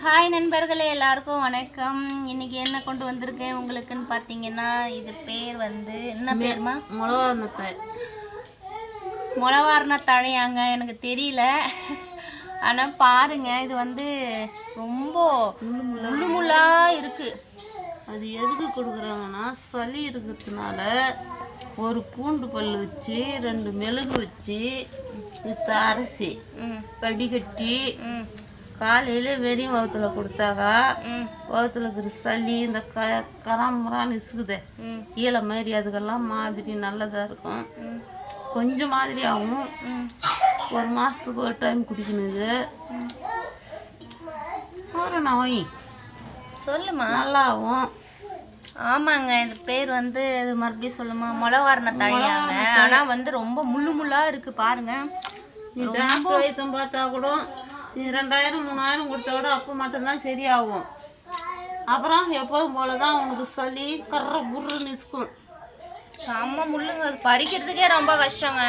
Hi நண்பர்களே, எல்லாருக்கும் வணக்கம். இன்னைக்கு என்ன கொண்டு வந்திருக்கேன் உங்களுக்குன்னு பார்த்தீங்கன்னா, இது பேர் வந்து என்ன பேருமா? முளவாரண தழையாங்க. எனக்கு தெரியல, ஆனால் பாருங்க, இது வந்து ரொம்ப முள்ளு முள்ளா இருக்கு. அது எதுக்கு கொடுக்குறாங்கன்னா, சளி இருக்கிறதுனால ஒரு பூண்டு பல் வச்சு 2 மிளகு வச்சு இத்த அரைச்சி வடிகட்டி காலையில் வெறும் வகுத்தில் கொடுத்தாக்கா வகுத்தில் இருக்கிற சளி இந்த கராமரான்னு இசுக்குதே ஈழ மாதிரி அதுக்கெல்லாம் மாதிரி நல்லதாக இருக்கும். கொஞ்சம் மாதிரி ஆகும். 1 மாதத்துக்கு ஒரு டைம் குடிக்கணுது. நோய் சொல்லுமா நல்லாவும். ஆமாங்க, இந்த பேர் வந்து இது மறுபடியும் சொல்லுமா, முளவாரண தழையாங்க. ஆனால் வந்து ரொம்ப முள்ளு முள்ளா இருக்கு பாருங்க. நீ டாக்டர் வைத்தியம் பார்த்தா கூட நீ 2000 3000 கொடுத்தா கூட அப்போ மட்டும்தான் சரியாகும். அப்புறம் எப்போதும் போல தான் உனக்கு சளி கர்ற புர்ருன்னு நிற்கும். செம்ம முள்ளுங்க, அது பறிக்கிறதுக்கே ரொம்ப கஷ்டங்க.